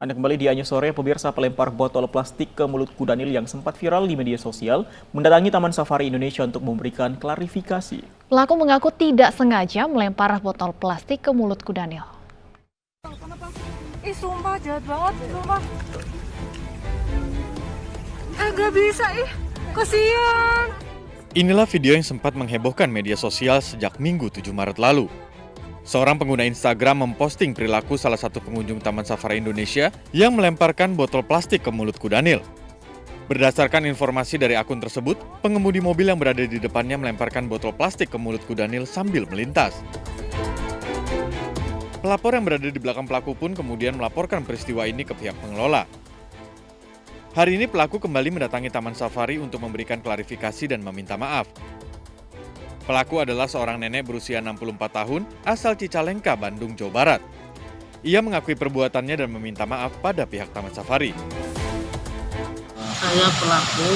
Anda kembali di Anyu Sore, pemirsa. Pelempar botol plastik ke mulut kudanil yang sempat viral di media sosial mendatangi Taman Safari Indonesia untuk memberikan klarifikasi. Pelaku mengaku tidak sengaja melempar botol plastik ke mulut kudanil. Sumpah jahat banget, sumpah. Gak bisa, kasihan. Inilah video yang sempat menghebohkan media sosial sejak Minggu 7 Maret lalu. Seorang pengguna Instagram memposting perilaku salah satu pengunjung Taman Safari Indonesia yang melemparkan botol plastik ke mulut kudanil. Berdasarkan informasi dari akun tersebut, pengemudi mobil yang berada di depannya melemparkan botol plastik ke mulut kudanil sambil melintas. Pelapor yang berada di belakang pelaku pun kemudian melaporkan peristiwa ini ke pihak pengelola. Hari ini pelaku kembali mendatangi Taman Safari untuk memberikan klarifikasi dan meminta maaf. Pelaku adalah seorang nenek berusia 64 tahun asal Cicalengka, Bandung, Jawa Barat. Ia mengakui perbuatannya dan meminta maaf pada pihak Taman Safari. Saya pelaku,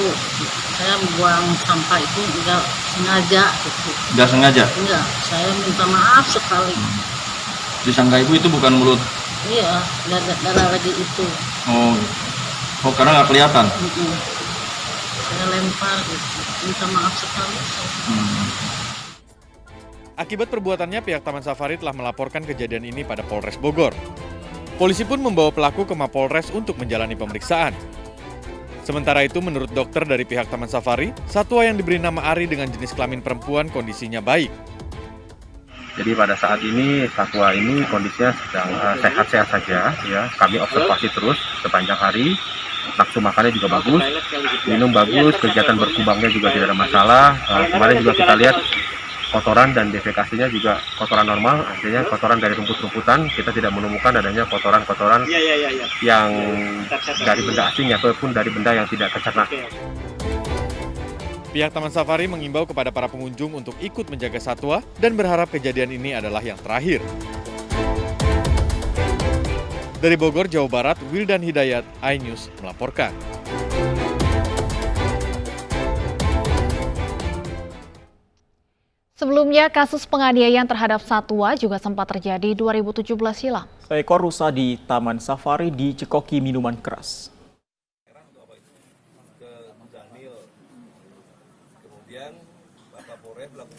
saya buang sampah itu enggak sengaja. Enggak sengaja? Enggak, saya minta maaf sekali. Disangka ibu itu bukan mulut? Iya, darah lagi itu. Oh karena nggak kelihatan? Saya lempar gitu, minta maaf sekali. Akibat perbuatannya, pihak Taman Safari telah melaporkan kejadian ini pada Polres Bogor. Polisi pun membawa pelaku ke Mapolres untuk menjalani pemeriksaan. Sementara itu, menurut dokter dari pihak Taman Safari, satwa yang diberi nama Ari dengan jenis kelamin perempuan kondisinya baik. Jadi pada saat ini satwa ini kondisinya sedang sehat-sehat saja, ya. Kami observasi terus sepanjang hari. Nafsu makannya juga bagus, minum bagus, kegiatan berkembangnya juga tidak ada masalah. Kemarin juga kita lihat kotoran dan defekasinya juga kotoran normal, artinya kotoran dari rumput-rumputan. Kita tidak menemukan adanya kotoran-kotoran yang dari benda asing ataupun dari benda yang tidak tercerna. Pihak Taman Safari mengimbau kepada para pengunjung untuk ikut menjaga satwa dan berharap kejadian ini adalah yang terakhir. Dari Bogor, Jawa Barat, Wildan Hidayat, iNews melaporkan. Sebelumnya, kasus penganiayaan terhadap satwa juga sempat terjadi 2017 silam. Seekor rusa di Taman Safari dicekoki minuman keras.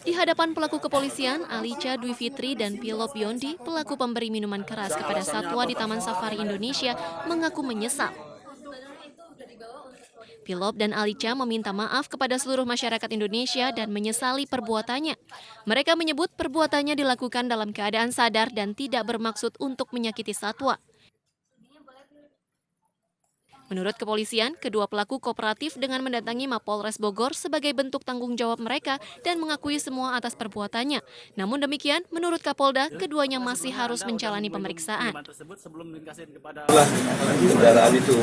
Di hadapan pelaku kepolisian, Alica Dwi Fitri dan Pilop Yondi, pelaku pemberi minuman keras kepada satwa di Taman Safari Indonesia, mengaku menyesal. Pilop dan Alica meminta maaf kepada seluruh masyarakat Indonesia dan menyesali perbuatannya. Mereka menyebut perbuatannya dilakukan dalam keadaan sadar dan tidak bermaksud untuk menyakiti satwa. Menurut kepolisian, kedua pelaku kooperatif dengan mendatangi Mapolres Bogor sebagai bentuk tanggung jawab mereka dan mengakui semua atas perbuatannya. Namun demikian, menurut Kapolda, keduanya masih harus menjalani pemeriksaan. Kendaraan itu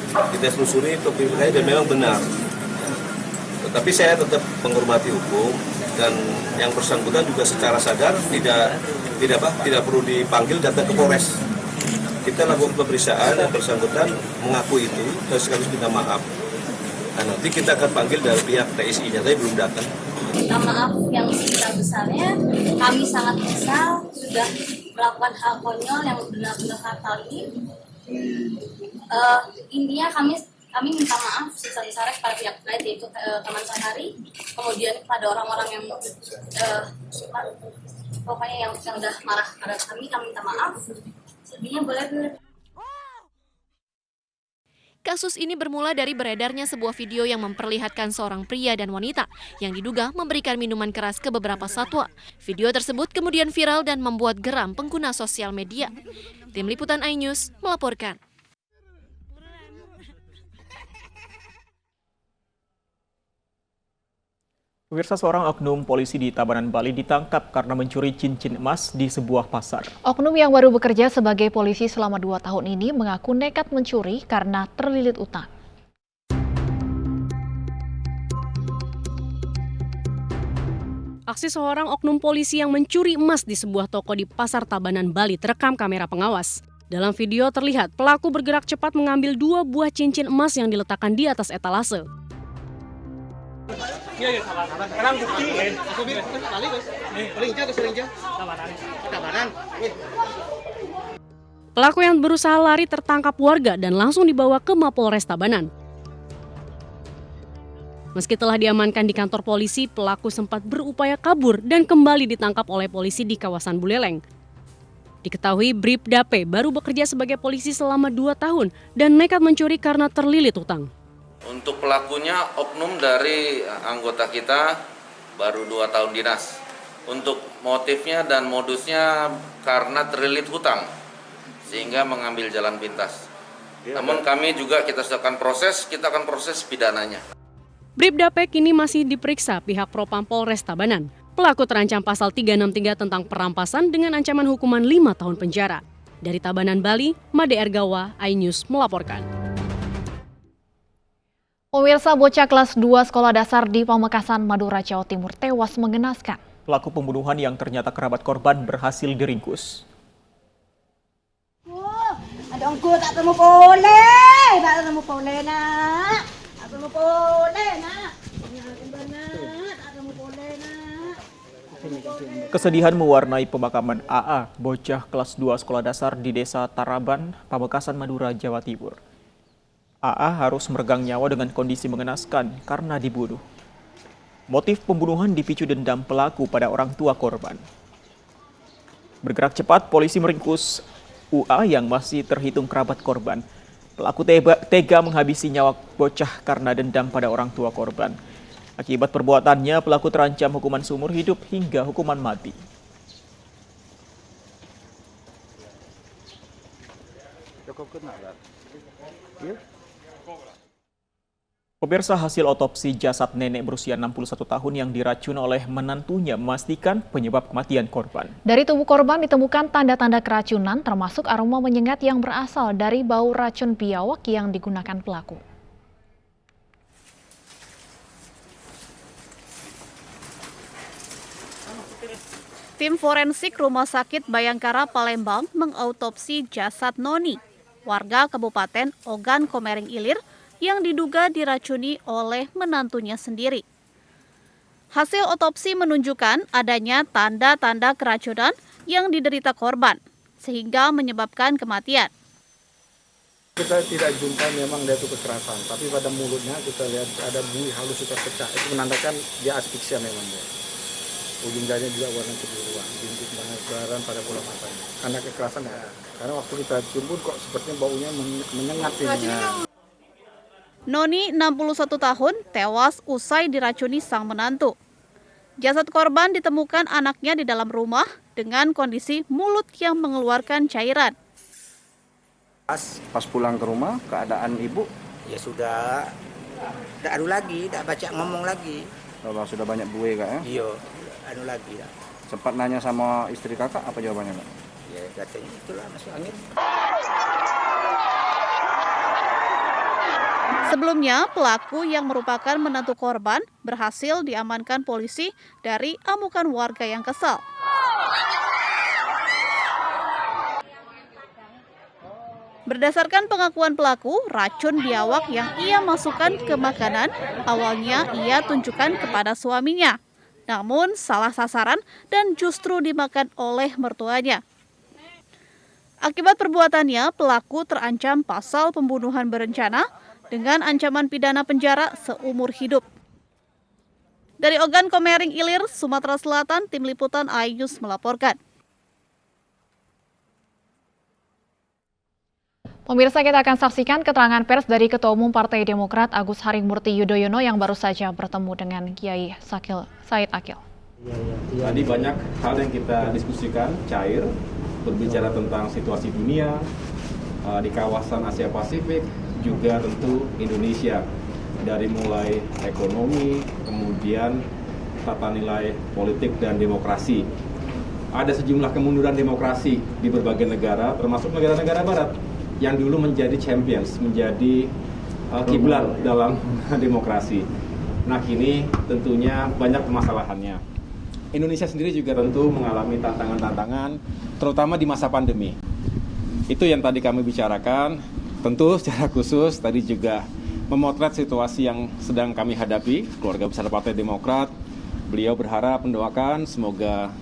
kita telusuri pemeriksaan dan memang benar. Tetapi saya tetap menghormati hukum dan yang bersangkutan juga secara sadar tidak perlu dipanggil datang ke Polres. Kita lakukan pemeriksaan, yang bersangkutan mengaku itu dan sekaligus minta maaf. Nah, nanti kita akan panggil dari pihak TSI-nya, tapi belum datang. Minta maaf yang sebesar-besarnya, kami sangat menyesal sudah melakukan hal konyol yang benar-benar fatal ini. Intinya kami minta maaf sebesar-besarnya kepada pihak terkait, yaitu Taman Safari, kemudian kepada orang-orang yang pokoknya yang sudah marah pada kami minta maaf. Kasus ini bermula dari beredarnya sebuah video yang memperlihatkan seorang pria dan wanita yang diduga memberikan minuman keras ke beberapa satwa. Video tersebut kemudian viral dan membuat geram pengguna sosial media. Tim Liputan iNews melaporkan. Pemirsa, seorang oknum polisi di Tabanan, Bali ditangkap karena mencuri cincin emas di sebuah pasar. Oknum yang baru bekerja sebagai polisi selama 2 tahun ini mengaku nekat mencuri karena terlilit utang. Aksi seorang oknum polisi yang mencuri emas di sebuah toko di Pasar Tabanan, Bali terekam kamera pengawas. Dalam video terlihat pelaku bergerak cepat mengambil 2 buah cincin emas yang diletakkan di atas etalase. Iya, sabar. Sekarang bukti. Kali, guys. Paling ke serinja. Tabanan. Pelaku yang berusaha lari tertangkap warga dan langsung dibawa ke Mapolres Tabanan. Meski telah diamankan di kantor polisi, pelaku sempat berupaya kabur dan kembali ditangkap oleh polisi di kawasan Buleleng. Diketahui Bribda P baru bekerja sebagai polisi selama 2 tahun dan nekat mencuri karena terlilit utang. Untuk pelakunya oknum dari anggota kita baru 2 tahun dinas. Untuk motifnya dan modusnya karena terlilit hutang sehingga mengambil jalan pintas. Namun kami juga kita akan proses pidananya. Bribda P kini masih diperiksa pihak Propam Polres Tabanan. Pelaku terancam pasal 363 tentang perampasan dengan ancaman hukuman 5 tahun penjara. Dari Tabanan, Bali, Made Ergawa, iNews melaporkan. Pemirsa, bocah kelas 2 sekolah dasar di Pamekasan, Madura, Jawa Timur tewas mengenaskan. Pelaku pembunuhan yang ternyata kerabat korban berhasil diringkus. Ada ongkos tak temu boleh nak. Tak temu boleh nak. Kesedihan mewarnai pemakaman AA, bocah kelas 2 sekolah dasar di Desa Taraban, Pamekasan, Madura, Jawa Timur. AA harus meregang nyawa dengan kondisi mengenaskan karena dibunuh. Motif pembunuhan dipicu dendam pelaku pada orang tua korban. Bergerak cepat, polisi meringkus UA yang masih terhitung kerabat korban. Pelaku tega menghabisi nyawa bocah karena dendam pada orang tua korban. Akibat perbuatannya, pelaku terancam hukuman seumur hidup hingga hukuman mati. Pemirsa, hasil otopsi jasad nenek berusia 61 tahun yang diracun oleh menantunya memastikan penyebab kematian korban. Dari tubuh korban ditemukan tanda-tanda keracunan termasuk aroma menyengat yang berasal dari bau racun biawak yang digunakan pelaku. Tim forensik Rumah Sakit Bayangkara Palembang mengautopsi jasad Noni, warga Kabupaten Ogan Komering Ilir yang diduga diracuni oleh menantunya sendiri. Hasil otopsi menunjukkan adanya tanda-tanda keracunan yang diderita korban, sehingga menyebabkan kematian. Kita tidak jumpa memang dia itu kekerasan, tapi pada mulutnya kita lihat ada bunyi halus sudah pecah. Itu menandakan dia aspiksia memang dia. Ujung jarinya juga warna kebiruan, bintik banget kelaran pada bola matanya. Karena kekerasan ya, karena waktu kita cium pun kok sepertinya baunya menyengat ini. Noni, 61 tahun, tewas usai diracuni sang menantu. Jasad korban ditemukan anaknya di dalam rumah dengan kondisi mulut yang mengeluarkan cairan. Pas pulang ke rumah, keadaan ibu? Ya sudah, tidak anu lagi, tidak baca ngomong lagi. Kalau sudah banyak buih kak ya? Iya, anu lagi lah. Sempat nanya sama istri kakak, apa jawabannya kak? Ya katanya itulah masuk angin. Sebelumnya, pelaku yang merupakan menantu korban berhasil diamankan polisi dari amukan warga yang kesal. Berdasarkan pengakuan pelaku, racun biawak yang ia masukkan ke makanan awalnya ia tunjukkan kepada suaminya. Namun salah sasaran dan justru dimakan oleh mertuanya. Akibat perbuatannya, pelaku terancam pasal pembunuhan berencana dengan ancaman pidana penjara seumur hidup. Dari Ogan Komering Ilir, Sumatera Selatan, Tim Liputan iNews melaporkan. Pemirsa, kita akan saksikan keterangan pers dari Ketua Umum Partai Demokrat Agus Harimurti Yudhoyono yang baru saja bertemu dengan Kiai Said Akil. Tadi banyak hal yang kita diskusikan, cair, berbicara tentang situasi dunia, di kawasan Asia Pasifik, juga tentu Indonesia. Dari mulai ekonomi, kemudian tata nilai politik dan demokrasi. Ada sejumlah kemunduran demokrasi di berbagai negara, termasuk negara-negara barat, yang dulu menjadi champions, menjadi kiblat dalam demokrasi. Nah, kini tentunya banyak permasalahannya. Indonesia sendiri juga tentu mengalami tantangan-tantangan, terutama di masa pandemi. Itu yang tadi kami bicarakan, tentu secara khusus tadi juga memotret situasi yang sedang kami hadapi, keluarga besar Partai Demokrat. Beliau berharap mendoakan semoga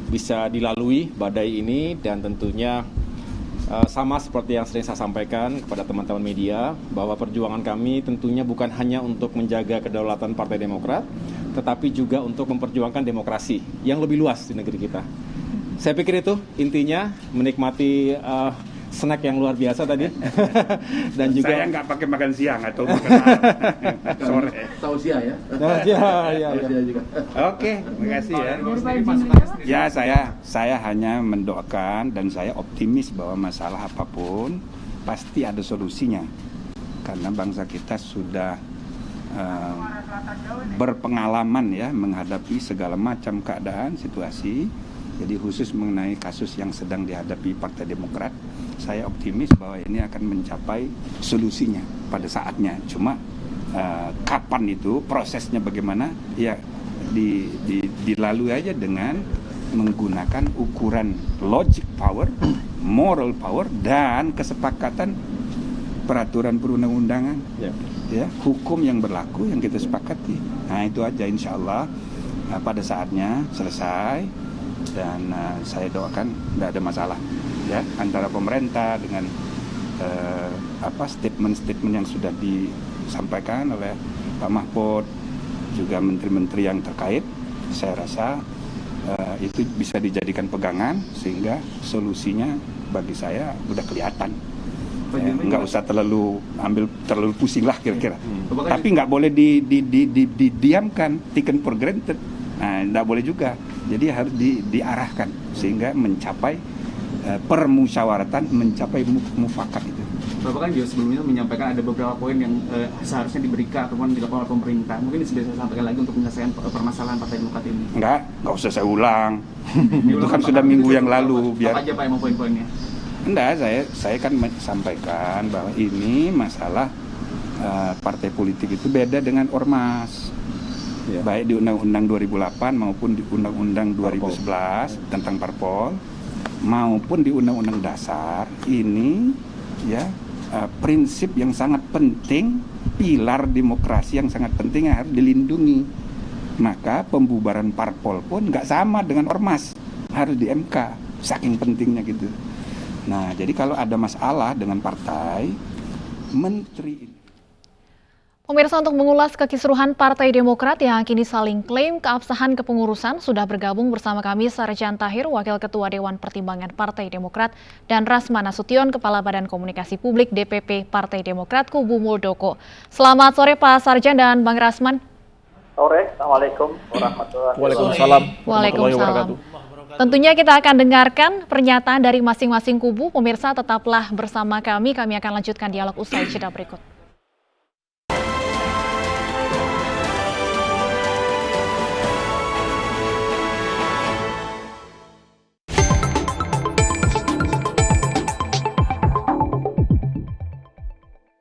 bisa dilalui badai ini dan tentunya Sama seperti yang sering saya sampaikan kepada teman-teman media, bahwa perjuangan kami tentunya bukan hanya untuk menjaga kedaulatan Partai Demokrat, tetapi juga untuk memperjuangkan demokrasi yang lebih luas di negeri kita. Saya pikir itu intinya, menikmati snack yang luar biasa tadi. Dan juga saya nggak pakai makan siang atau makan sore. Tausiah ya? Ya. Oke, terima kasih ya. Ya, saya hanya mendoakan dan saya optimis bahwa masalah apapun pasti ada solusinya. Karena bangsa kita sudah berpengalaman ya menghadapi segala macam keadaan, situasi. Jadi khusus mengenai kasus yang sedang dihadapi Partai Demokrat, saya optimis bahwa ini akan mencapai solusinya pada saatnya. Cuma kapan itu, prosesnya bagaimana, ya dilalui aja dengan menggunakan ukuran logic power, moral power, dan kesepakatan peraturan perundang-undangan, ya, hukum yang berlaku yang kita sepakati. Nah itu aja, insya Allah pada saatnya selesai. Dan saya doakan tidak ada masalah ya antara pemerintah dengan statement-statement yang sudah disampaikan oleh Pak Mahfud, juga menteri-menteri yang terkait. Saya rasa itu bisa dijadikan pegangan sehingga solusinya bagi saya udah kelihatan. Nggak usah terlalu pusing lah kira-kira. Tapi nggak boleh didiamkan, taken for granted. Nah, nggak boleh juga. Jadi harus diarahkan sehingga mencapai permusyawaratan, mencapai mufakat itu. Bapak kan juga sebelumnya menyampaikan ada beberapa poin yang seharusnya diberikan ataupun dilakukan oleh pemerintah. Mungkin bisa saya sampaikan lagi untuk menyelesaikan permasalahan Partai Demokrat ini. Nggak usah saya ulang. Itu kan sudah minggu yang lalu. Apa aja Pak yang mau poin-poinnya? Enggak, saya kan sampaikan bahwa ini masalah partai politik itu beda dengan ormas. Ya. Baik di Undang-Undang 2008 maupun di Undang-Undang 2011 tentang parpol maupun di Undang-Undang Dasar ini ya prinsip yang sangat penting, pilar demokrasi yang sangat penting yang harus dilindungi. Maka pembubaran parpol pun nggak sama dengan ormas, harus di MK, saking pentingnya gitu. Nah jadi kalau ada masalah dengan partai, menteri. Pemirsa, untuk mengulas kekisruhan Partai Demokrat yang kini saling klaim keabsahan kepengurusan, sudah bergabung bersama kami Sarjan Tahir, Wakil Ketua Dewan Pertimbangan Partai Demokrat, dan Rasman Nasution, Kepala Badan Komunikasi Publik DPP Partai Demokrat Kubu Muldoko. Selamat sore Pak Sarjan dan Bang Rasman. Sore, Assalamualaikum warahmatullahi wabarakatuh. Waalaikumsalam. Tentunya kita akan dengarkan pernyataan dari masing-masing kubu. Pemirsa, tetaplah bersama kami akan lanjutkan dialog usai jeda berikut.